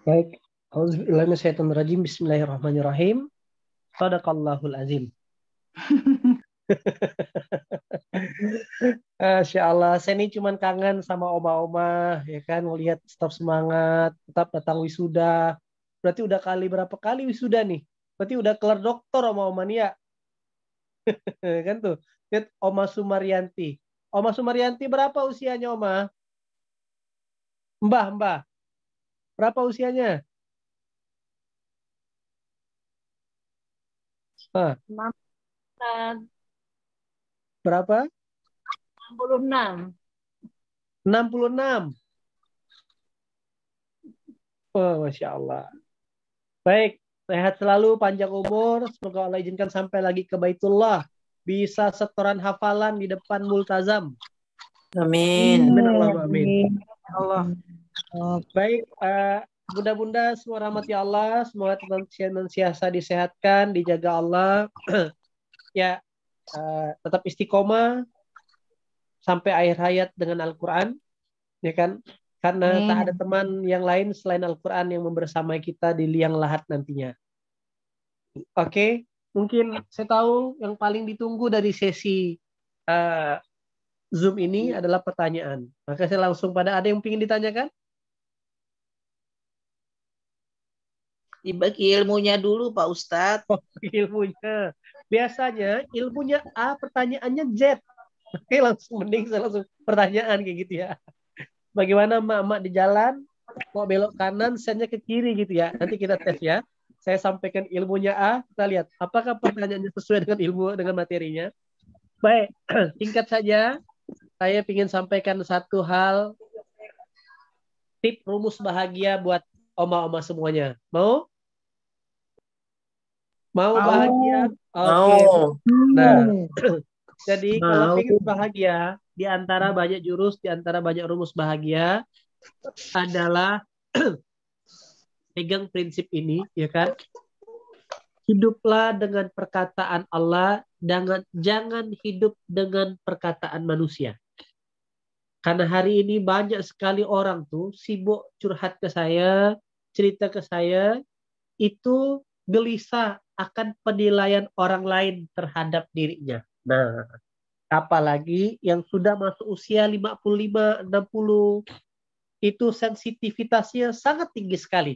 Baik. Auzubillahi minasyaitonirrajim. Bismillahirrahmanirrahim. Shadaqallahul azim. Masya Allah, saya ini cuman kangen sama oma-oma, ya kan, melihat tetap semangat, tetap datang wisuda. Berarti udah berapa kali wisuda nih? Berarti udah kelar doktor oma-oma nih ya, kan tuh. Lihat Oma Sumaryanti. Oma Sumaryanti berapa usianya Oma? Mbah, berapa usianya? Ah, 66. berapa? 66. 66. Oh, Masya Allah. Baik, sehat selalu, panjang umur. Semoga Allah izinkan sampai lagi ke Baitullah. Bisa setoran hafalan di depan multazam. Amin. Amin Allahumma amin. Allah. Baik, bunda-bunda semua rahmati Allah. Semoga senantiasa disehatkan, dijaga Allah. Ya, tetap istiqomah sampai akhir hayat dengan Al-Quran. Ya kan? Karena tak ada teman yang lain selain Al-Quran yang membersamai kita di liang lahat nantinya. Oke, mungkin saya tahu yang paling ditunggu dari sesi Zoom ini adalah pertanyaan. Maka saya langsung ada yang ingin ditanyakan? Dibagi ilmunya dulu Pak Ustadz. Oh, ilmunya. Biasanya ilmunya A, pertanyaannya Z. Oke, mending saya langsung pertanyaan kayak gitu ya. Bagaimana emak-emak di jalan, mau belok kanan, sennya ke kiri gitu ya. Nanti kita tes ya. Saya sampaikan ilmunya A, kita lihat apakah pertanyaannya sesuai dengan ilmu, dengan materinya. Baik, singkat saja. Saya ingin sampaikan satu hal, tip rumus bahagia buat oma-oma semuanya. Mau? Mau bahagia? Oke. Nah, jadi kalau ingin bahagia, di antara banyak jurus, di antara banyak rumus bahagia adalah pegang prinsip ini, ya kan? Hiduplah dengan perkataan Allah, jangan hidup dengan perkataan manusia. Karena hari ini banyak sekali orang tuh sibuk curhat ke saya, cerita ke saya, itu gelisah akan penilaian orang lain terhadap dirinya. Nah, apalagi yang sudah masuk usia 55, 60, itu sensitivitasnya sangat tinggi sekali.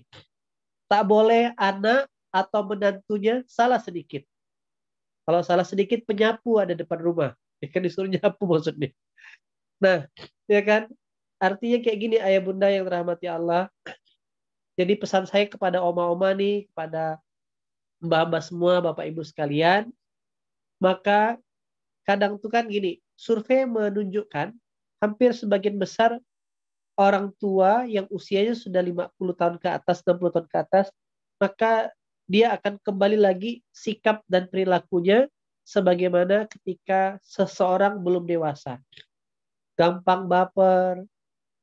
Tak boleh anak atau menantunya salah sedikit. Kalau salah sedikit, penyapu ada depan rumah. Ya kan disuruh nyapu maksudnya. Nah, ya kan? Artinya kayak gini ayah bunda yang dirahmati Allah. Jadi pesan saya kepada oma-oma nih, kepada mbak-mbak semua, bapak ibu sekalian, maka kadang tuh kan gini, survei menunjukkan hampir sebagian besar orang tua yang usianya sudah 50 tahun ke atas, 60 tahun ke atas, maka dia akan kembali lagi sikap dan perilakunya sebagaimana ketika seseorang belum dewasa. Gampang baper,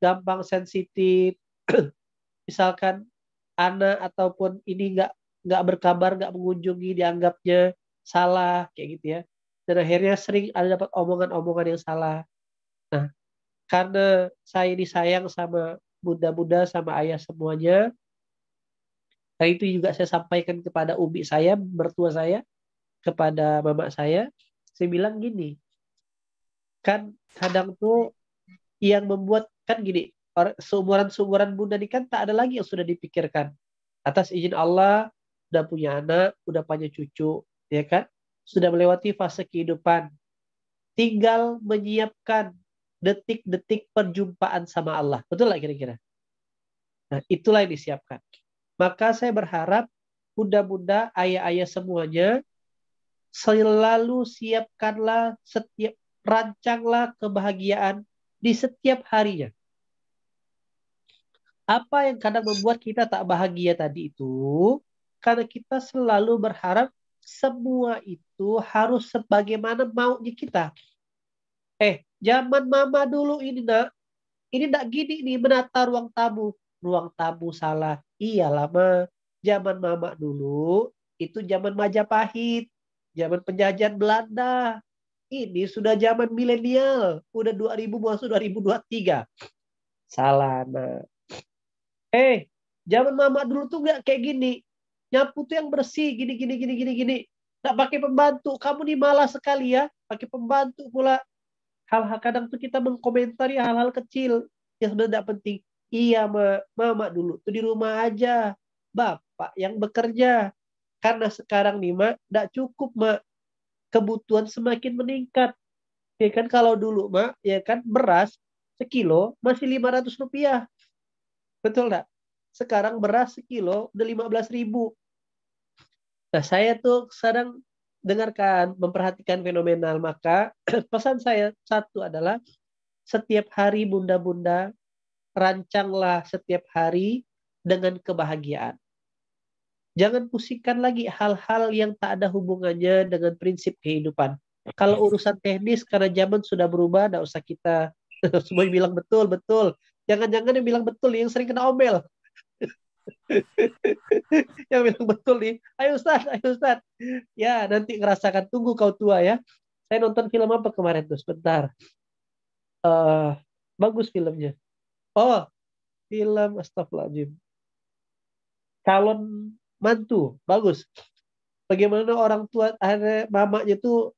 gampang sensitif, misalkan anak ataupun ini nggak berkabar, nggak mengunjungi, dianggapnya salah kayak gitu ya. Dan akhirnya sering ada dapat omongan-omongan yang salah. Nah, karena saya disayang sama bunda-bunda, sama ayah semuanya, nah itu juga saya sampaikan kepada umi saya, mertua saya, kepada mama saya bilang gini, kan kadang tuh yang membuat kan gini, seumuran bunda ini kan tak ada lagi yang sudah dipikirkan. Atas izin Allah, udah punya anak, udah punya cucu, ya kan? Sudah melewati fase kehidupan. Tinggal menyiapkan detik-detik perjumpaan sama Allah. Betul nggak kira-kira? Nah, itulah yang disiapkan. Maka saya berharap bunda-bunda, ayah-ayah semuanya selalu siapkanlah rancanglah kebahagiaan di setiap harinya. Apa yang kadang membuat kita tak bahagia tadi itu, karena kita selalu berharap semua itu harus sebagaimana maunya kita. Zaman mama dulu ini nak gini nih menata ruang tamu. Ruang tamu salah. Iya lama. Zaman mama dulu itu zaman Majapahit, zaman penjajahan Belanda. Ini sudah zaman milenial, udah 2000 masuk 2023. Salah, nah. Zaman mama dulu tuh nggak kayak gini. Nyapu tuh yang bersih, gini. Nggak pakai pembantu. Kamu nih malas sekali ya, pakai pembantu pula. Hal-hal kadang tuh kita mengkomentari hal-hal kecil yang sebenarnya tidak penting. Iya, mama dulu tuh di rumah aja. Bapak yang bekerja. Karena sekarang nih, mak, tidak cukup, mak. Kebutuhan semakin meningkat. Ya kan kalau dulu, mak, ya kan beras sekilo masih 500 rupiah. Betul nggak? Sekarang beras sekilo udah 15.000. Nah, saya tuh sedang dengarkan, memperhatikan fenomenal. Maka pesan saya satu adalah setiap hari bunda-bunda rancanglah setiap hari dengan kebahagiaan. Jangan pusingkan lagi hal-hal yang tak ada hubungannya dengan prinsip kehidupan. Kalau urusan teknis karena zaman sudah berubah, tidak usah kita semua bilang betul, betul. Jangan-jangan yang bilang betul yang sering kena omel. Yang bilang betul nih, ayo Ustaz, ayo Ustaz. Ya, nanti ngerasakan, tunggu kau tua ya. Saya nonton film apa kemarin tuh, sebentar. Bagus filmnya. Oh, film Astagfirullahaladzim. Calon mantu, bagus. Bagaimana orang tua, akhirnya mamanya tuh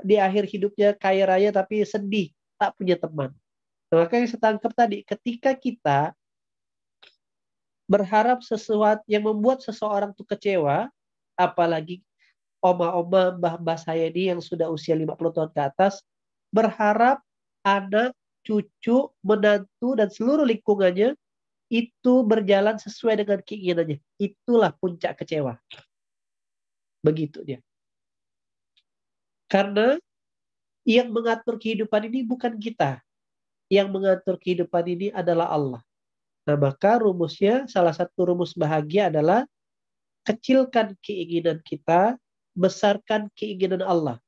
di akhir hidupnya kaya raya tapi sedih, tak punya teman. Nah, makanya saya tangkap tadi, ketika kita berharap sesuatu yang membuat seseorang tuh kecewa, apalagi oma-oma, mbah-mbah saya ini yang sudah usia 50 tahun ke atas, berharap anak, cucu, menantu, dan seluruh lingkungannya itu berjalan sesuai dengan keinginannya. Itulah puncak kecewa. Begitu dia. Karena yang mengatur kehidupan ini bukan kita. Yang mengatur kehidupan ini adalah Allah. Nah, maka rumusnya, salah satu rumus bahagia adalah kecilkan keinginan kita, besarkan keinginan Allah.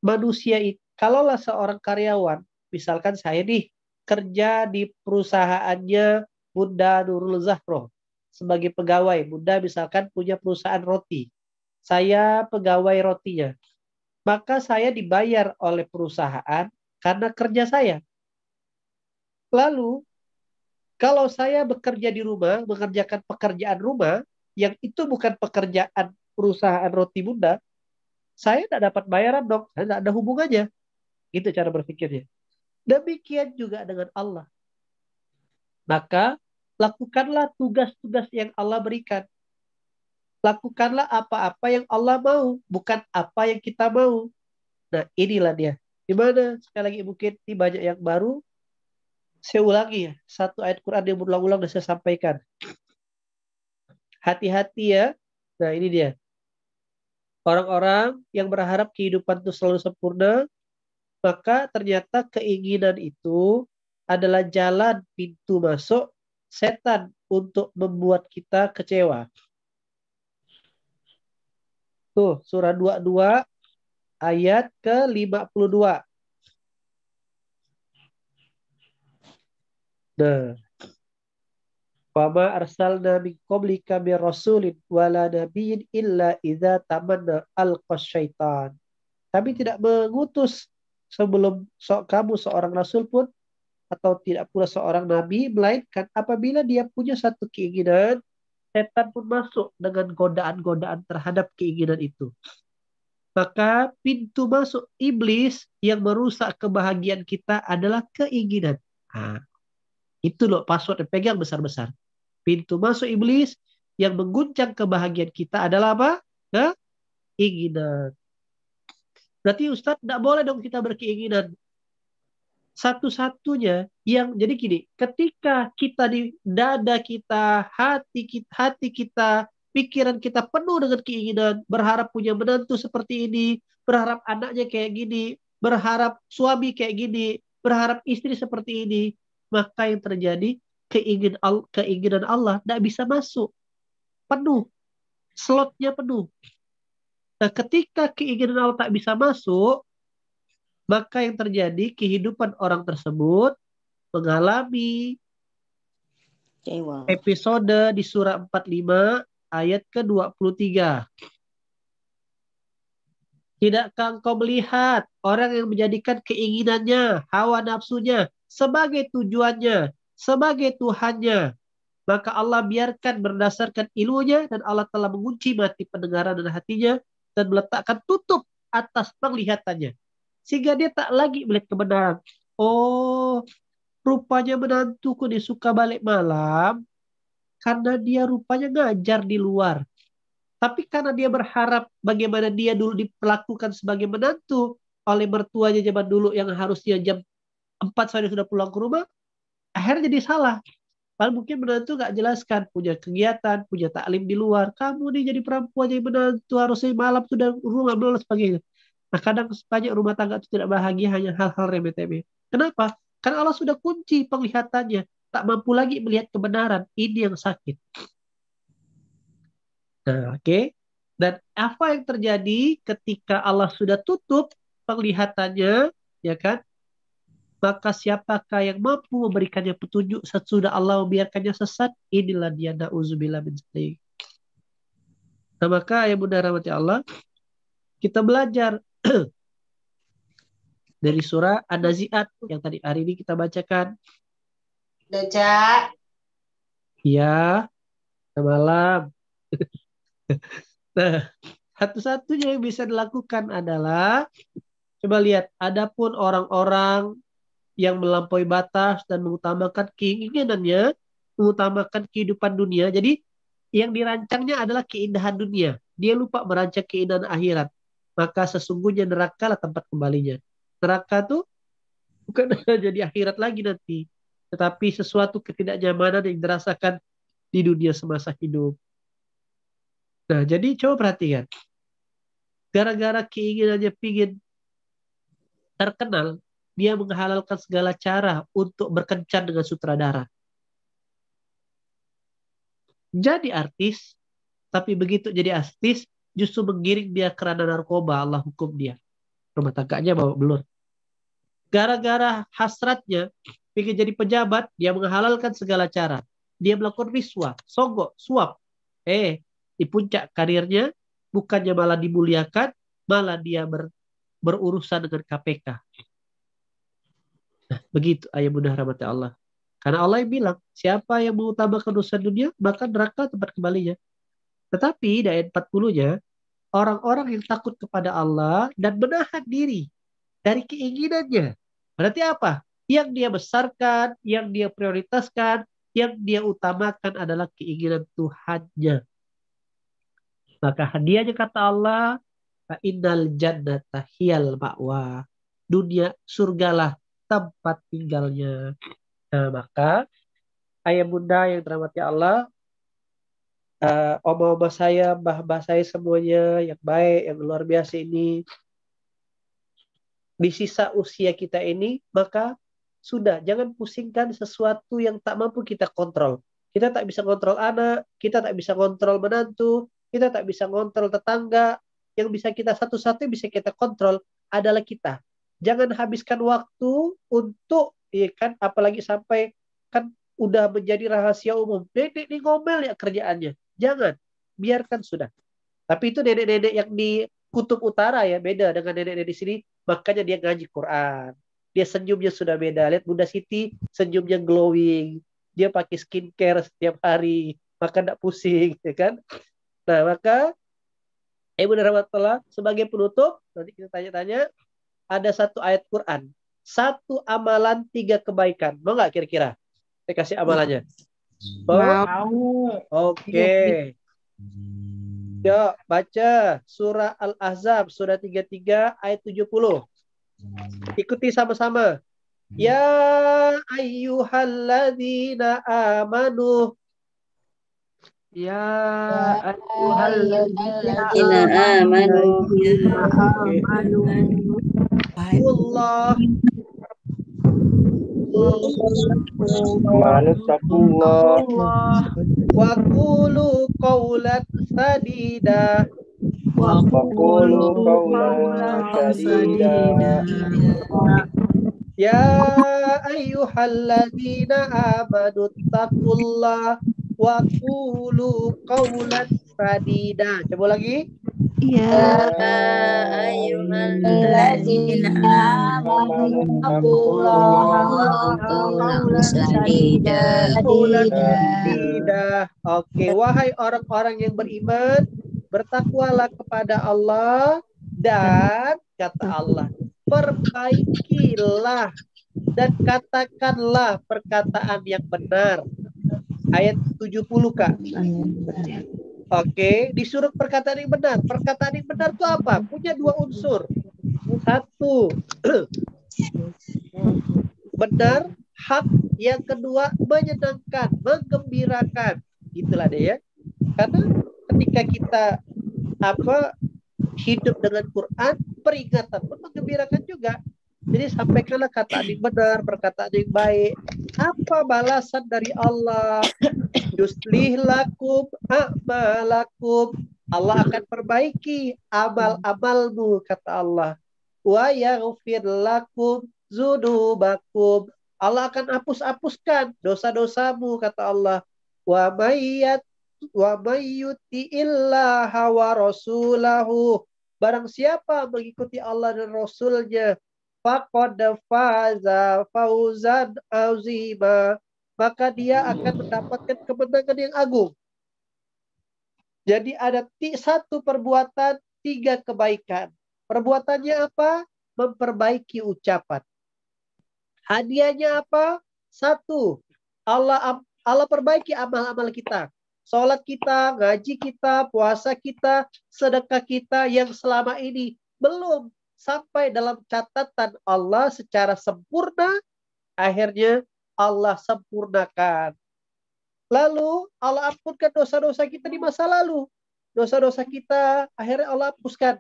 Manusia itu, kalaulah seorang karyawan, misalkan saya nih, kerja di perusahaannya Bunda Nurul Zahro sebagai pegawai. Bunda misalkan punya perusahaan roti. Saya pegawai rotinya. Maka saya dibayar oleh perusahaan karena kerja saya. Lalu, kalau saya bekerja di rumah, mengerjakan pekerjaan rumah, yang itu bukan pekerjaan perusahaan roti Bunda, saya tidak dapat bayaran dong. Saya tidak ada hubungannya. Itu cara berpikirnya. Demikian juga dengan Allah. Maka, lakukanlah tugas-tugas yang Allah berikan. Lakukanlah apa-apa yang Allah mau, bukan apa yang kita mau. Nah, inilah dia. Gimana? Sekali lagi mungkin ini banyak yang baru. Saya ulangi ya, satu ayat Quran yang berulang-ulang dan saya sampaikan. Hati-hati ya. Nah, ini dia. Orang-orang yang berharap kehidupan itu selalu sempurna, maka ternyata keinginan itu adalah jalan pintu masuk setan untuk membuat kita kecewa. Tuh, surah 22 ayat ke-52. Nah, wama arsalna min qablika min rasulin wala nabiyyin illa idza tamanna alqas syaitan. Kami tidak mengutus sebelum kamu seorang rasul pun atau tidak pula seorang nabi, melainkan apabila dia punya satu keinginan, setan pun masuk dengan godaan-godaan terhadap keinginan itu. Maka pintu masuk iblis yang merusak kebahagiaan kita adalah keinginan. Nah, itu loh password yang pegang besar-besar. Pintu masuk iblis yang mengguncang kebahagiaan kita adalah apa? Keinginan. Berarti Ustadz tidak boleh dong kita berkeinginan. Satu-satunya yang jadi gini, ketika kita di dada kita, hati kita, pikiran kita penuh dengan keinginan, berharap punya menantu seperti ini, berharap anaknya kayak gini, berharap suami kayak gini, berharap istri seperti ini, maka yang terjadi keinginan Allah tidak bisa masuk, penuh, slotnya penuh. Nah, ketika keinginan Allah tak bisa masuk, maka yang terjadi kehidupan orang tersebut mengalami episode di surah 45 ayat ke-23. Tidakkah engkau melihat orang yang menjadikan keinginannya, hawa nafsunya sebagai tujuannya, sebagai Tuhannya, maka Allah biarkan berdasarkan ilmunya, dan Allah telah mengunci mati pendengaran dan hatinya dan meletakkan tutup atas penglihatannya, sehingga dia tak lagi melihat kebenaran. Oh, rupanya menantuku dia suka balik malam karena dia rupanya ngajar di luar. Tapi karena dia berharap bagaimana dia dulu diperlakukan sebagai menantu oleh mertuanya zaman dulu yang harusnya jam 4 sore sudah pulang ke rumah, akhirnya jadi salah. Padahal mungkin menantu gak jelaskan, punya kegiatan, punya taklim di luar. Kamu nih jadi perempuan jadi menantu, harusnya malam sudah rumah dan sebagainya. Nah, kadang banyak rumah tangga itu tidak bahagia hanya hal-hal remeh-temeh. Kenapa? Karena Allah sudah kunci penglihatannya. Tak mampu lagi melihat kebenaran. Ini yang sakit. Nah, oke. Dan apa yang terjadi ketika Allah sudah tutup penglihatannya, ya kan? Maka siapakah yang mampu memberikannya petunjuk sesudah Allah membiarkannya sesat? Inilah dia, na'udzubillah min dzalik. Nah, maka ya bunda rahmati Allah, kita belajar dari surah An-Nazi'at yang tadi hari ini kita bacakan. Baca. Ya, malam. Nah, satu-satunya yang bisa dilakukan adalah, coba lihat, adapun orang-orang yang melampaui batas dan mengutamakan keinginannya, mengutamakan kehidupan dunia. Jadi yang dirancangnya adalah keindahan dunia. Dia lupa merancang keindahan akhirat. Maka sesungguhnya neraka lah tempat kembalinya. Neraka tuh bukan jadi akhirat lagi nanti, tetapi sesuatu ketidaknyamanan yang dirasakan di dunia semasa hidup. Nah, jadi coba perhatikan. Gara-gara keinginannya pingin terkenal, dia menghalalkan segala cara untuk berkencan dengan sutradara. Jadi artis, tapi begitu jadi artis, justru menggiring dia kerana narkoba. Allah hukum dia. Rumah tangganya bawa belur. Gara-gara hasratnya, ingin jadi pejabat, dia menghalalkan segala cara. Dia melakukan riswah, sogok, suap. Di puncak karirnya, bukannya malah dimuliakan, malah dia berurusan dengan KPK. Nah, begitu ayah bunda rahmati Allah. Karena Allah yang bilang, siapa yang mengutamakan urusan dunia, maka neraka tempat kembalinya. Tetapi di ayat 40-nya, orang-orang yang takut kepada Allah dan menahan diri dari keinginannya. Berarti apa? Yang dia besarkan, yang dia prioritaskan, yang dia utamakan adalah keinginan Tuhannya. Maka hadiahnya kata Allah, innal jannata hiyal ma'wa. Dunia surgalah tempat tinggalnya. Nah, maka ayah bunda yang dirahmati Allah, oma-oma saya, mbah-mbah saya semuanya yang baik, yang luar biasa ini, di sisa usia kita ini, maka sudah, jangan pusingkan sesuatu yang tak mampu kita kontrol. Kita tak bisa kontrol anak, kita tak bisa kontrol menantu, kita tak bisa kontrol tetangga. Yang bisa kita satu-satunya bisa kita kontrol adalah kita. Jangan habiskan waktu untuk, ya kan, apalagi sampai kan udah menjadi rahasia umum. Nenek ini ngomel ya kerjaannya. Jangan, biarkan sudah. Tapi itu nenek-nenek yang di kutub utara ya, beda dengan nenek-nenek di sini. Makanya dia ngaji Quran. Dia senyumnya sudah beda. Lihat Bunda Siti, senyumnya glowing. Dia pakai skincare setiap hari. Maka tidak pusing, ya kan? Nah, maka Ibu Rahmatullah, sebagai penutup, nanti kita tanya-tanya, ada satu ayat Quran. 1 amalan 3 kebaikan. Mau nggak kira-kira? Saya kasih amalannya. Mau. Oke. Yuk, baca surah Al-Ahzab, surah 33, ayat 70. Ikuti sama-sama. Ya ayyuhalladzina amanu. Ya ayyuhalladzina amanu. Allah wa qulu qawlan sadida. Ya ayyuhalladzina amanu taqullah wa qulu qawlan sadida. Coba lagi. Ya ayyuhalladzina amanu taqullaha wa qawlan sadida. Oke, wahai orang-orang yang beriman, bertakwalah kepada Allah dan kata Allah, perbaikilah dan katakanlah perkataan yang benar. Ayat 70, Kak. Oke, disuruh perkataan yang benar. Perkataan yang benar itu apa? Punya dua unsur. Satu, benar, hak. Yang kedua, menyenangkan, menggembirakan. Itulah deh ya. Karena ketika kita hidup dengan Quran, peringatan pun menggembirakan juga. Jadi sampaikanlah kata yang benar, perkataan yang baik. Apa balasan dari Allah? Yuslih lakum a'malakum. Allah akan perbaiki amal-amalmu, kata Allah. Wa yaghfir lakum dzunubakum. Allah akan hapus-hapuskan dosa-dosamu, kata Allah. Wa mayyuti illaha wa rasulahu. Barang siapa mengikuti Allah dan Rasulnya, faqad faza fauzan azima, maka dia akan mendapatkan kemenangan yang agung. Jadi ada satu perbuatan, tiga kebaikan. Perbuatannya apa? Memperbaiki ucapan. Hadiahnya apa? Satu, Allah perbaiki amal-amal kita. Sholat kita, ngaji kita, puasa kita, sedekah kita yang selama ini belum sampai dalam catatan Allah secara sempurna, akhirnya Allah sempurnakan. Lalu Allah ampunkan dosa-dosa kita di masa lalu. Dosa-dosa kita akhirnya Allah hapuskan.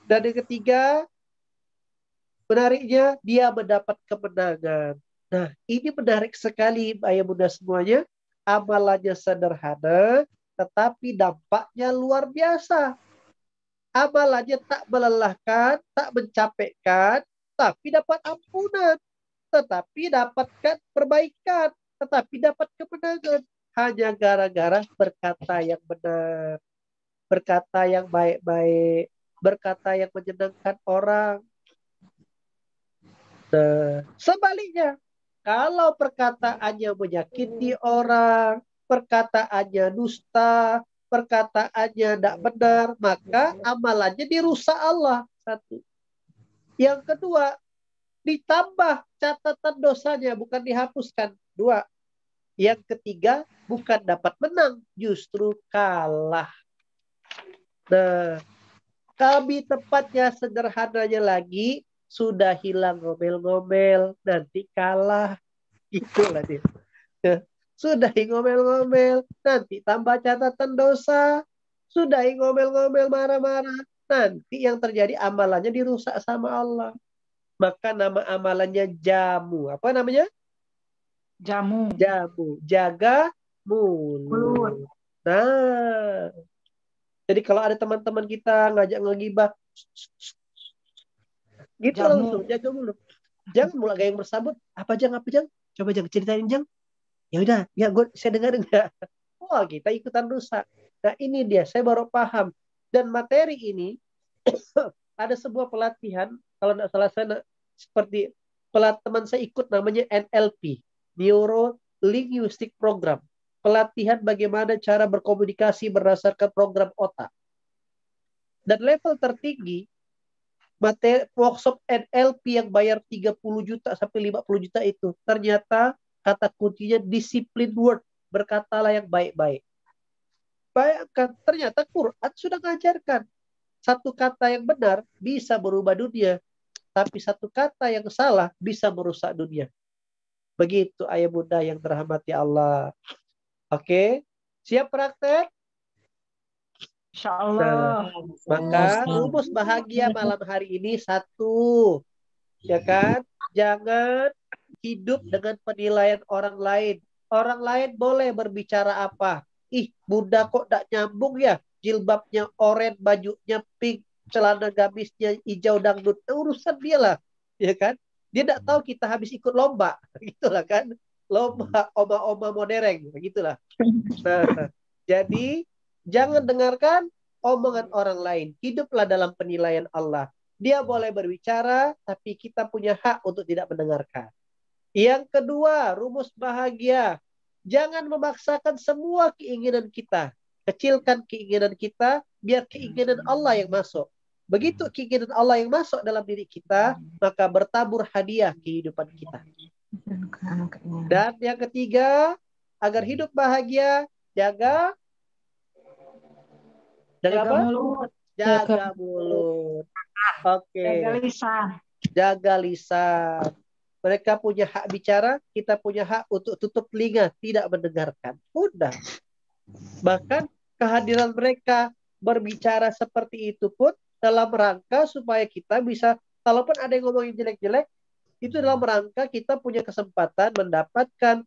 Dan yang ketiga, menariknya dia mendapat kemenangan. Nah, ini menarik sekali ayah bunda semuanya. Amalannya sederhana, tetapi dampaknya luar biasa. Amalannya tak melelahkan, tak mencapekkan, tapi dapat ampunan. Tetapi dapatkan perbaikan, tetapi dapat kemenangan. Hanya gara-gara berkata yang benar, berkata yang baik-baik, berkata yang menyenangkan orang. Nah, sebaliknya, kalau perkataannya menyakiti orang, perkataannya dusta, perkataannya tidak benar, maka amalannya dirusak Allah. Satu. Yang kedua, ditambah catatan dosanya, bukan dihapuskan. Dua. Yang ketiga, bukan dapat menang, justru kalah. Nah, kami tepatnya sederhananya lagi, sudah hilang ngomel-ngomel, nanti kalah. Itulah dia. Sudah ngomel-ngomel, nanti tambah catatan dosa. Sudah ngomel-ngomel, marah-marah, nanti yang terjadi amalannya dirusak sama Allah. Maka nama amalannya jamu. Apa namanya? Jamu. Jaga mulut. Nah, jadi kalau ada teman-teman kita ngajak ngegibah, gitu langsung jaga mulut. Jangan mulai gaya yang bersambut. Apa Jang? Coba Jang ceritain Jang. Ya udah, ya saya dengar enggak. Wah, kita ikutan rusak. Nah, ini dia, saya baru paham. Dan materi ini ada sebuah pelatihan, kalau tidak salah saya seperti teman saya ikut namanya NLP, Neuro Linguistic Program. Pelatihan bagaimana cara berkomunikasi berdasarkan program otak. Dan level tertinggi materi workshop NLP yang bayar 30 juta sampai 50 juta itu, ternyata kata kuncinya disiplin word, berkatalah yang baik-baik. Bayangkan, ternyata Quran sudah mengajarkan satu kata yang benar bisa berubah dunia, tapi satu kata yang salah bisa merusak dunia. Begitu ayah bunda yang terhormati Allah. Oke, siap praktek? Insyaallah. Maka rumus bahagia malam hari ini satu, ya kan? Jangan hidup dengan penilaian orang lain. Orang lain boleh berbicara apa. Ih, bunda kok tak nyambung ya? Jilbabnya oranye, bajunya pink, celana gamisnya hijau dangdut. Urusan dia lah, ya kan? Dia tidak tahu kita habis ikut lomba, gitulah kan? Lomba oma-oma modern, gitulah. Nah, jadi jangan dengarkan omongan orang lain. Hiduplah dalam penilaian Allah. Dia boleh berbicara, tapi kita punya hak untuk tidak mendengarkan. Yang kedua, rumus bahagia. Jangan memaksakan semua keinginan kita. Kecilkan keinginan kita, biar keinginan Allah yang masuk. Begitu keinginan Allah yang masuk dalam diri kita, maka bertabur hadiah kehidupan kita. Dan yang ketiga, agar hidup bahagia, jaga apa? Mulut. Jaga mulut. Oke. Jaga lisan. Jaga lisan. Mereka punya hak bicara, kita punya hak untuk tutup telinga, tidak mendengarkan. Udah. Bahkan kehadiran mereka berbicara seperti itu pun dalam rangka supaya kita bisa, kalaupun ada yang ngomongin jelek-jelek, itu dalam rangka kita punya kesempatan mendapatkan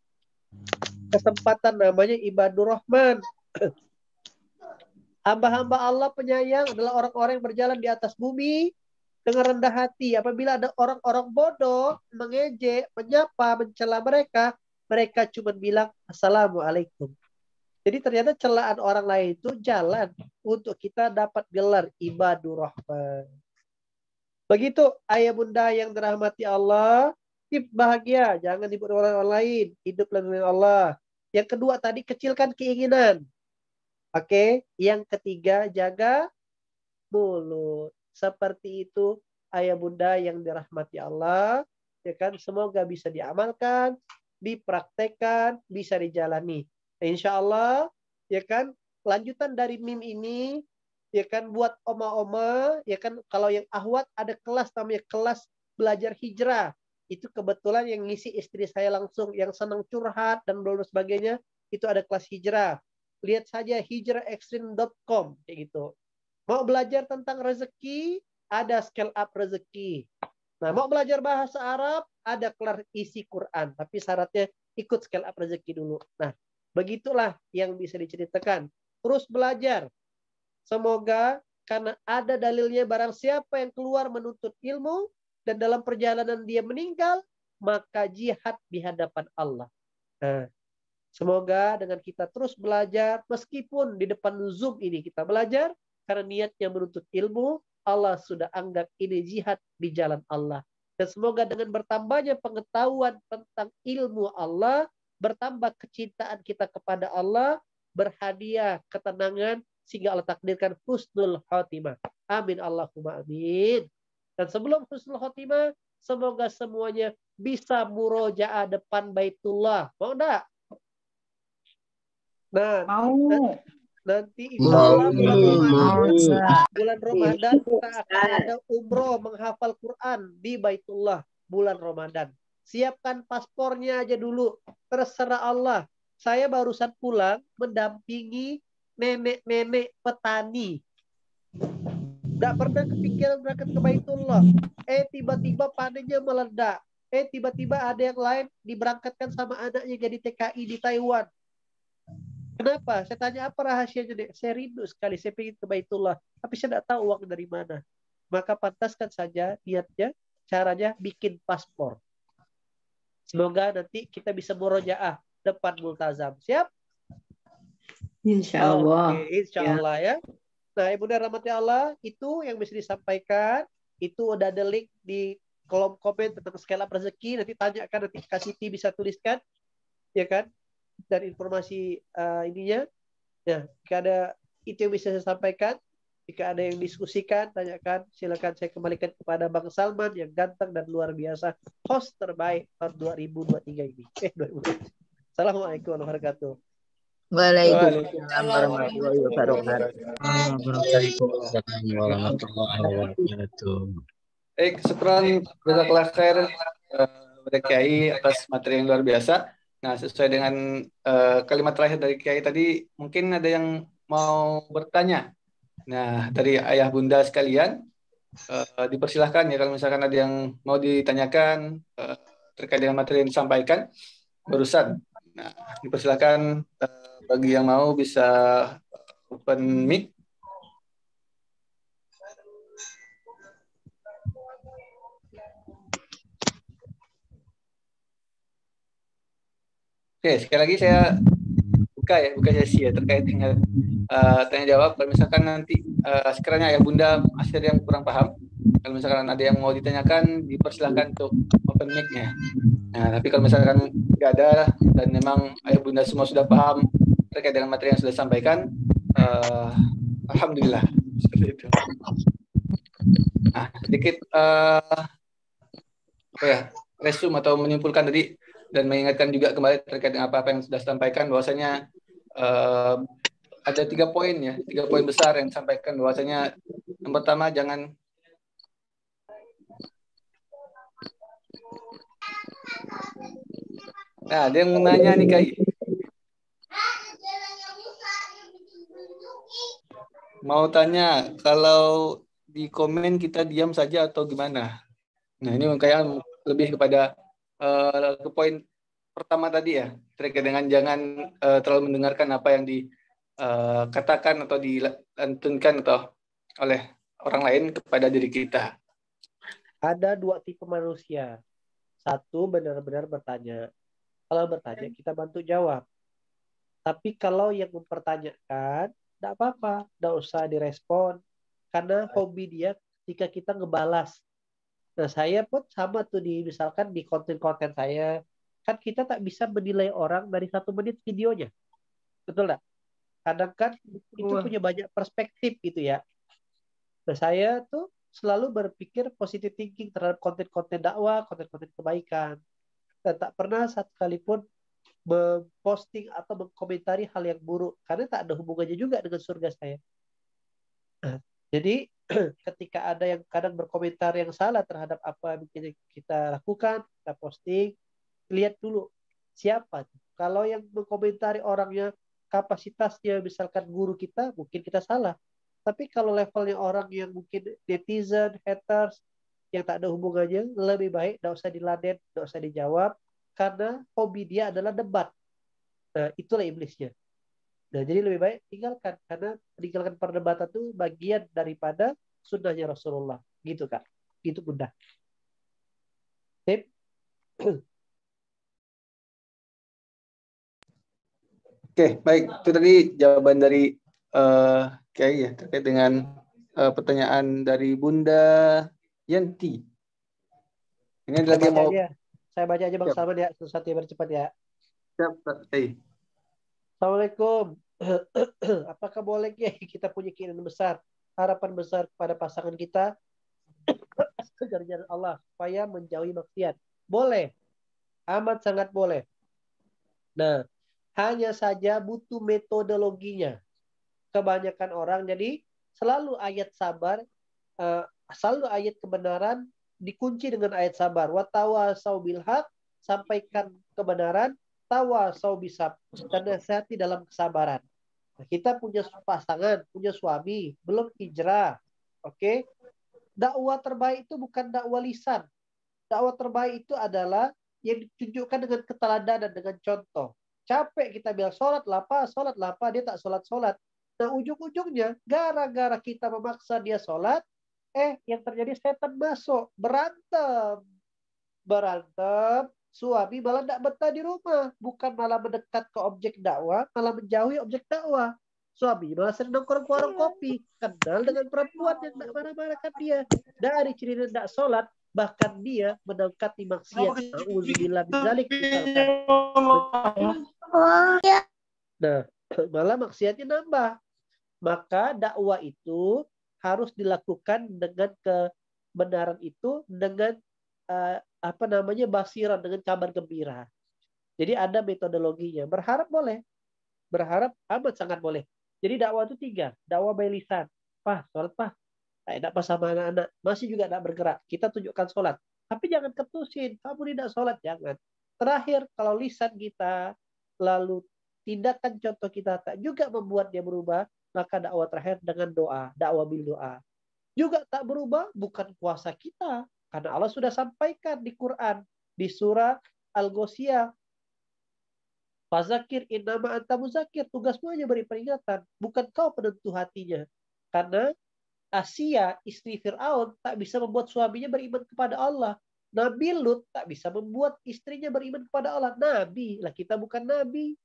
kesempatan namanya ibadur rahman. Hamba-hamba Allah penyayang adalah orang-orang yang berjalan di atas bumi dengan rendah hati. Apabila ada orang-orang bodoh mengejek, menyapa, mencela mereka, mereka cuma bilang assalamualaikum. Jadi ternyata celaan orang lain itu jalan untuk kita dapat gelar ibadur rahman. Begitu ayah bunda yang dirahmati Allah, hidup bahagia, jangan dibuat orang lain, hiduplah dengan Allah. Yang kedua tadi, kecilkan keinginan. Oke, yang ketiga, jaga mulut. Seperti itu ayah bunda yang dirahmati Allah, ya kan? Semoga bisa diamalkan, dipraktekkan, bisa dijalani. Insya Allah, ya kan? Lanjutan dari mim ini, ya kan, buat oma-oma, ya kan, kalau yang ahwat ada kelas namanya kelas belajar hijrah. Itu kebetulan yang ngisi istri saya langsung, yang senang curhat dan sebagainya, itu ada kelas hijrah. Lihat saja hijrahextreme.com kayak gitu. Mau belajar tentang rezeki, ada scale up rezeki. Nah, mau belajar bahasa Arab, ada kelas isi Quran, tapi syaratnya ikut scale up rezeki dulu. Nah, begitulah yang bisa diceritakan. Terus belajar. Semoga karena ada dalilnya, barang siapa yang keluar menuntut ilmu dan dalam perjalanan dia meninggal, maka jihad di hadapan Allah. Nah, semoga dengan kita terus belajar, meskipun di depan Zoom ini kita belajar, karena niatnya menuntut ilmu, Allah sudah anggap ini jihad di jalan Allah. Dan semoga dengan bertambahnya pengetahuan tentang ilmu Allah, bertambah kecintaan kita kepada Allah, berhadiah ketenangan, sehingga Allah takdirkan husnul khotimah. Amin Allahumma amin. Dan sebelum husnul khotimah, semoga semuanya bisa murojaah depan Baitullah. Mau enggak? Nah, nanti insya Allah bulan Ramadan kita akan ada umroh menghafal Quran di Baitullah bulan Ramadan. Siapkan paspornya aja dulu. Terserah Allah. Saya barusan pulang mendampingi nenek-nenek petani. Tidak pernah kepikiran berangkat ke Baitullah. Tiba-tiba panennya meledak. Tiba-tiba ada yang lain diberangkatkan sama anaknya jadi TKI di Taiwan. Kenapa? Saya tanya apa rahasianya, Dek? Saya rindu sekali, saya ingin ke Baitullah, tapi saya tidak tahu uang dari mana. Maka pantaskan saja niatnya, caranya bikin paspor. Semoga nanti kita bisa murojaah depan multazam. Siap? Insya Allah. Oke, insya Allah ya. Nah, Ibu dan rahmati Allah, itu yang bisa disampaikan. Itu udah ada link di kolom komen tentang scale up rezeki. Nanti tanyakan, nanti Kak Siti bisa tuliskan, ya kan? Dan informasi ininya. Nah, jika ada itu yang bisa saya sampaikan, jika ada yang diskusikan, tanyakan, silakan saya kembalikan kepada Bang Salman yang ganteng dan luar biasa, host terbaik tahun 2023 ini. 2023. Assalamualaikum warahmatullahi wabarakatuh. Waalaikumsalam warahmatullahi wabarakatuh. Waalaikumsalam warahmatullahi wabarakatuh. Syukran jazakallah khair kepada Kiai atas materi yang luar biasa. Nah, sesuai dengan kalimat terakhir dari Kiai tadi, mungkin ada yang mau bertanya. Nah, dari ayah bunda sekalian, dipersilahkan ya kalau misalkan ada yang mau ditanyakan terkait dengan materi yang disampaikan barusan. Nah, dipersilahkan bagi yang mau bisa open mic. Oke, sekali lagi saya buka sesi ya terkait dengan tanya jawab. Kalau misalkan nanti sekiranya ayah bunda masih ada yang kurang paham, kalau misalkan ada yang mau ditanyakan, dipersilahkan untuk open mic-nya. Nah, tapi kalau misalkan nggak ada dan memang ayah bunda semua sudah paham terkait dengan materi yang sudah disampaikan, alhamdulillah seperti itu. Nah, sedikit resume atau menyimpulkan tadi dan mengingatkan juga kembali terkait dengan apa yang sudah disampaikan, bahwasanya ada 3 poin ya, 3 poin besar yang disampaikan, bahwasanya yang pertama jangan ada yang menanya nih Kai. Mau tanya, kalau di komen kita diam saja atau gimana? Nah, ini kayak lebih kepada ke poin pertama tadi ya, terkait dengan jangan terlalu mendengarkan apa yang dikatakan atau dilantunkan atau oleh orang lain kepada diri kita. Ada 2 tipe manusia. Satu benar-benar bertanya. Kalau bertanya kita bantu jawab. Tapi kalau yang mempertanyakan, tidak apa-apa, tidak usah direspon. Karena hobi dia ketika kita ngebalas. Nah, saya pun sama tuh misalkan di konten-konten saya, kan kita tak bisa menilai orang dari 1 menit videonya. Betul nggak? Kadang kan itu punya banyak perspektif gitu ya. Nah, saya tuh selalu berpikir positive thinking terhadap konten-konten dakwah, konten-konten kebaikan. Dan tak pernah satu kali pun memposting atau mengkomentari hal yang buruk. Karena tak ada hubungannya juga dengan surga saya. Jadi ketika ada yang kadang berkomentar yang salah terhadap apa yang kita lakukan, kita posting, lihat dulu siapa. Kalau yang mengkomentari orangnya kapasitasnya misalkan guru kita, mungkin kita salah. Tapi kalau levelnya orang yang mungkin netizen, haters, yang tak ada hubungannya, lebih baik tidak usah diladen, tidak usah dijawab, karena hobi dia adalah debat. Nah, itulah iblisnya. Nah, jadi lebih baik tinggalkan, karena meninggalkan perdebatan itu bagian daripada sunnahnya Rasulullah. Gitu, Kak. Gitu, Bunda. Tip. Oke, baik. Itu tadi jawaban dari Kiai ya, terkait dengan pertanyaan dari Bunda Yanti. Ini Saya lagi baca mau... aja. Saya baca aja Bang Salman ya. Satu-satu ya, bercepat ya. Siap, Assalamualaikum. Apakah boleh ya kita punya keinginan besar, harapan besar kepada pasangan kita, kejar jalan Allah supaya menjauhi maksiat? Boleh. Amat sangat boleh. Nah, hanya saja butuh metodologinya. Kebanyakan orang jadi selalu ayat sabar, selalu ayat kebenaran dikunci dengan ayat sabar. Wa tawasau bil haq, sampaikan kebenaran, tawasau bisab, dan nasihati dalam kesabaran. Nah, kita punya pasangan, punya suami, belum hijrah. Oke? Dakwah terbaik itu bukan dakwah lisan. Dakwah terbaik itu adalah yang ditunjukkan dengan keteladanan, dengan contoh. Capek kita bilang sholat lapa, dia tak sholat. Nah, ujung-ujungnya gara-gara kita memaksa dia sholat, yang terjadi setan masuk, berantem, suami malah tidak betah di rumah, bukan malah mendekat ke objek dakwah, malah menjauhi objek dakwah. Suami malah sering nongkrong ke warung kopi, kenal dengan perempuan yang tidak marah-marahkan dia. Dari ciri tidak sholat, bahkan dia mendekati maksiat. Auzubillah min dzalik misalkan. Nah, malah maksiatnya nambah. Maka dakwah itu harus dilakukan dengan kebenaran itu, dengan basiran, dengan kabar gembira. Jadi ada metodologinya. Berharap boleh. Berharap amat sangat boleh. Jadi dakwah itu 3. Dakwah by lisan. Pak, sholat Pak. Tidak pas sama anak-anak. Masih juga tidak bergerak. Kita tunjukkan sholat. Tapi jangan ketusin. Kamu tidak sholat. Jangan. Terakhir, kalau lisan kita, lalu tindakan contoh kita tak juga membuat dia berubah, maka dakwah terakhir dengan doa. Dakwah bil doa. Juga tak berubah, bukan kuasa kita. Karena Allah sudah sampaikan di Quran. Di surah Al-Ghoshiyah. Fazakir innama anta muzakir. Tugasmu hanya beri peringatan. Bukan kau penentu hatinya. Karena Asia, istri Fir'aun, tak bisa membuat suaminya beriman kepada Allah. Nabi Lut tak bisa membuat istrinya beriman kepada Allah. Nabi. Lah kita bukan Nabi.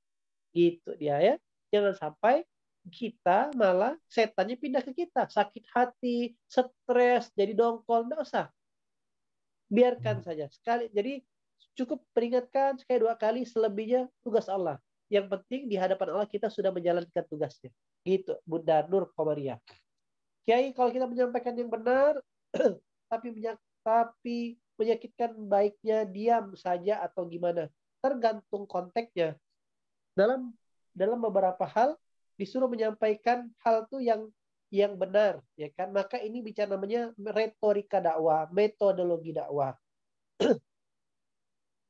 Gitu dia ya. Jangan sampai kita malah setannya pindah ke kita. Sakit hati, stres, jadi dongkol. Nggak usah. Biarkan saja. Sekali. Jadi cukup peringatkan sekali 2 kali, selebihnya tugas Allah. Yang penting di hadapan Allah kita sudah menjalankan tugasnya. Gitu, Bunda Nur Komariah. Kiai, kalau kita menyampaikan yang benar, tapi menyakitkan, baiknya diam saja atau gimana? Tergantung konteksnya. Dalam beberapa hal disuruh menyampaikan hal itu yang benar, ya kan? Maka ini bicara namanya retorika dakwah, metodologi dakwah.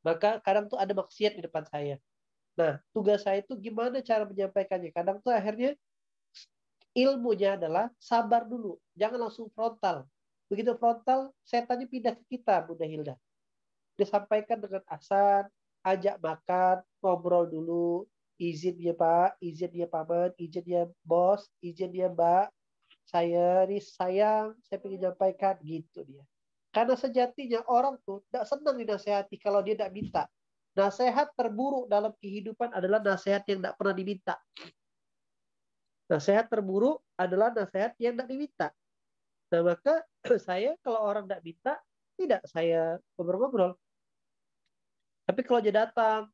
Maka kadang tuh ada maksiat di depan saya. Nah, tugas saya itu gimana cara menyampaikannya. Kadang tuh akhirnya ilmunya adalah sabar dulu. Jangan langsung frontal. Begitu frontal, setannya pindah ke kita, Bunda Hilda. Disampaikan dengan asan, ajak makan, ngobrol dulu. Izin ya Pak, izin ya Paman, izin ya Bos, izin ya Mbak. Saya ini sayang, saya ingin menyampaikan. Gitu dia. Karena sejatinya orang tuh tidak senang dinasehati kalau dia tidak minta. Nasihat terburuk dalam kehidupan adalah nasihat yang tidak pernah diminta. Nasihat terburuk adalah nasihat yang tidak diminta. Nah, maka saya kalau orang tidak minta, tidak saya ngobrol-ngobrol. Tapi kalau dia datang,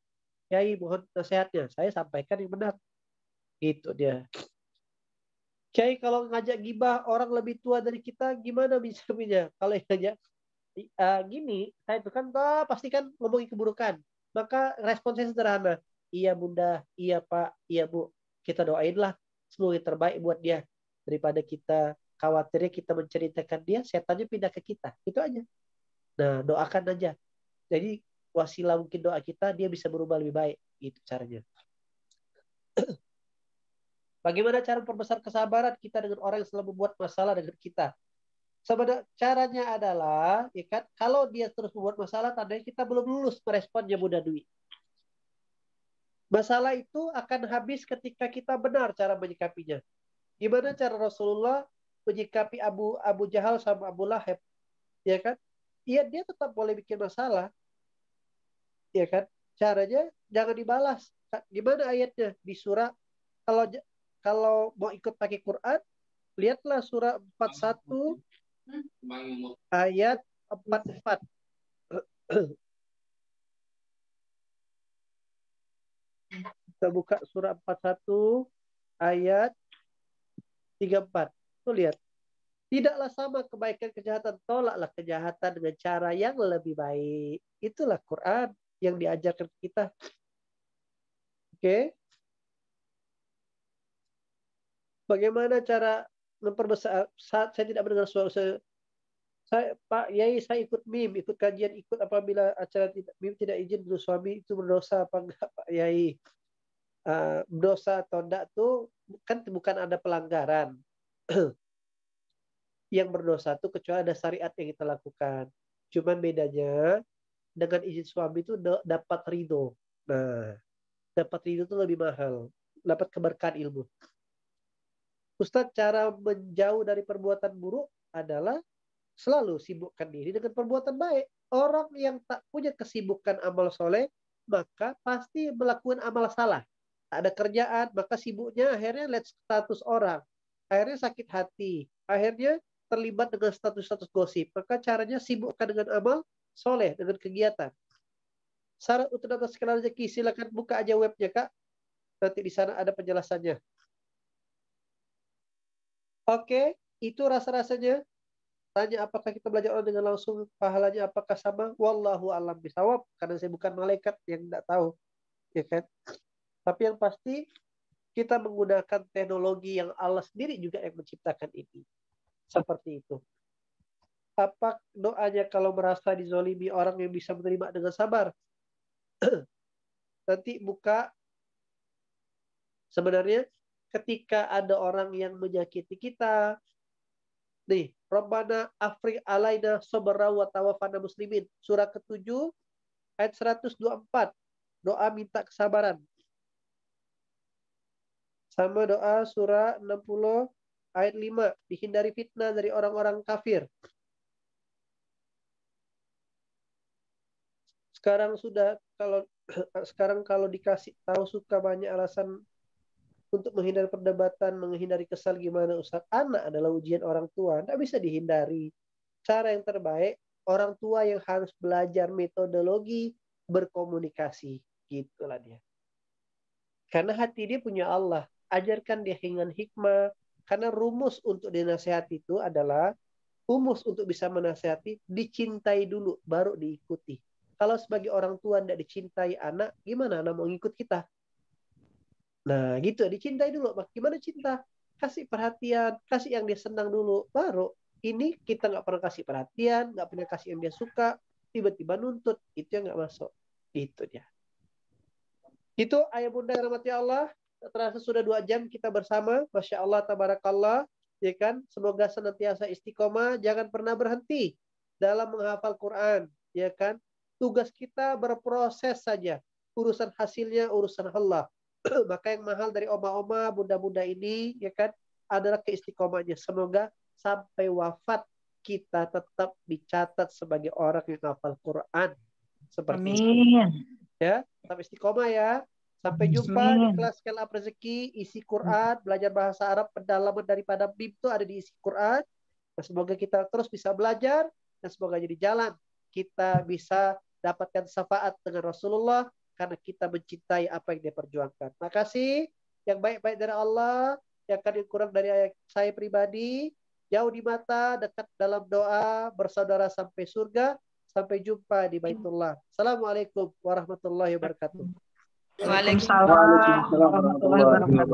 Kiai mohon nasihatnya, saya sampaikan yang benar. Gitu dia. Kiai kalau ngajak gibah orang lebih tua dari kita, gimana bisa? Kalau ngajak gini, saya itu kan pasti kan ngomongin keburukan. Maka respon saya sederhana. Iya Bunda, iya Pak, iya Bu. Kita doainlah semoga yang terbaik buat dia. Daripada kita khawatirnya kita menceritakan dia, setannya pindah ke kita. Itu aja. Nah, doakan aja. Jadi wasilah mungkin doa kita, dia bisa berubah lebih baik. Itu caranya. Bagaimana cara memperbesar kesabaran kita dengan orang yang selalu membuat masalah dengan kita? Sebenarnya caranya adalah, ya kan, kalau dia terus membuat masalah, tandanya kita belum lulus meresponnya, Bunda Dwi. Masalah itu akan habis ketika kita benar cara menyikapinya. Gimana cara Rasulullah menyikapi Abu Jahal sama Abu Lahab? Ya kan? Iya, dia tetap boleh bikin masalah. Ya kan? Caranya jangan dibalas. Gimana ayatnya? Di surah, kalau mau ikut pakai Quran, lihatlah surah 41 ayat 44. Kita buka surah 41 ayat 34. Tuh lihat. Tidaklah sama kebaikan kejahatan, tolaklah kejahatan dengan cara yang lebih baik. Itulah Quran yang diajarkan kita. Oke. Bagaimana cara memperbesar? Saat saya tidak mendengar suara saya, Pak Yai, saya ikut MIM, ikut kajian, ikut apabila acara MIM tidak izin dulu suami, itu berdosa apa enggak Pak Yai? Dosa atau enggak tuh kan bukan ada pelanggaran. Yang berdosa tuh kecuali ada syariat yang kita lakukan. Cuman bedanya dengan izin suami itu dapat ridho. Nah, dapat ridho itu lebih mahal. Dapat keberkahan ilmu. Ustadz, cara menjauh dari perbuatan buruk adalah selalu sibukkan diri dengan perbuatan baik. Orang yang tak punya kesibukan amal soleh, maka pasti melakukan amal salah. Tak ada kerjaan, maka sibuknya akhirnya lihat status orang. Akhirnya sakit hati. Akhirnya terlibat dengan status-status gosip. Maka caranya sibukkan dengan amal soleh, dengan kegiatan. Syarat untuk dapat sekalian rezeki, silakan buka aja webnya Kak. Nanti di sana ada penjelasannya. Oke, itu rasa-rasanya. Tanya apakah kita belajar orang dengan langsung, pahalanya apakah sama? Wallahu a'lam bishawab, karena saya bukan malaikat yang tidak tahu, ya kan? Tapi yang pasti kita menggunakan teknologi yang Allah sendiri juga yang menciptakan ini. Seperti itu. Apa doanya kalau merasa dizolimi orang yang bisa menerima dengan sabar? Nanti buka. Sebenarnya ketika ada orang yang menyakiti kita, nih, Rabbana afriq alaina sabra wa tawaffana muslimin. Surah ke-7 ayat 124. Doa minta kesabaran. Sama doa surah 60 ayat 5. Dihindari fitnah dari orang-orang kafir. Sekarang kalau dikasih tahu suka banyak alasan untuk menghindari perdebatan, menghindari kesal gimana Ustaz? Anak adalah ujian orang tua, tidak bisa dihindari. Cara yang terbaik, orang tua yang harus belajar metodologi berkomunikasi. Gitulah dia. Karena hati dia punya Allah. Ajarkan dia dengan hikmah. Karena rumus untuk dinasihati itu adalah, rumus untuk bisa menasihati, dicintai dulu, baru diikuti. Kalau sebagai orang tua tidak dicintai anak, gimana anak mau ngikut kita? Nah gitu, dicintai dulu. Gimana cinta? Kasih perhatian, kasih yang dia senang dulu. Baru, ini kita nggak pernah kasih perhatian, nggak pernah kasih yang dia suka, tiba-tiba nuntut, itu yang nggak masuk. Itu dia. Itu ayah bunda yang rahmati Allah. Terasa sudah 2 jam kita bersama. Masya Allah, tabarakallah. Ya kan? Semoga senantiasa istiqomah. Jangan pernah berhenti dalam menghafal Quran. Ya kan? Tugas kita berproses saja. Urusan hasilnya urusan Allah. Maka yang mahal dari oma-oma, bunda-bunda ini, ya kan, adalah keistiqomahnya. Semoga sampai wafat kita tetap dicatat sebagai orang yang hafal Quran. Seperti Amin. Ya, tetap istiqomah ya. Sampai jumpa di kelas Scale Up Rezeki, isi Quran, belajar bahasa Arab, pendalaman daripada BIM itu ada di isi Quran. Dan semoga kita terus bisa belajar, dan semoga jadi jalan kita bisa dapatkan syafaat dengan Rasulullah, karena kita mencintai apa yang dia perjuangkan. Makasih, yang baik-baik dari Allah, yang kadang kurang dari saya pribadi, jauh di mata, dekat dalam doa, bersaudara sampai surga. Sampai jumpa di Baitullah. Assalamualaikum warahmatullahi wabarakatuh. Waalaikumsalam warahmatullahi wabarakatuh.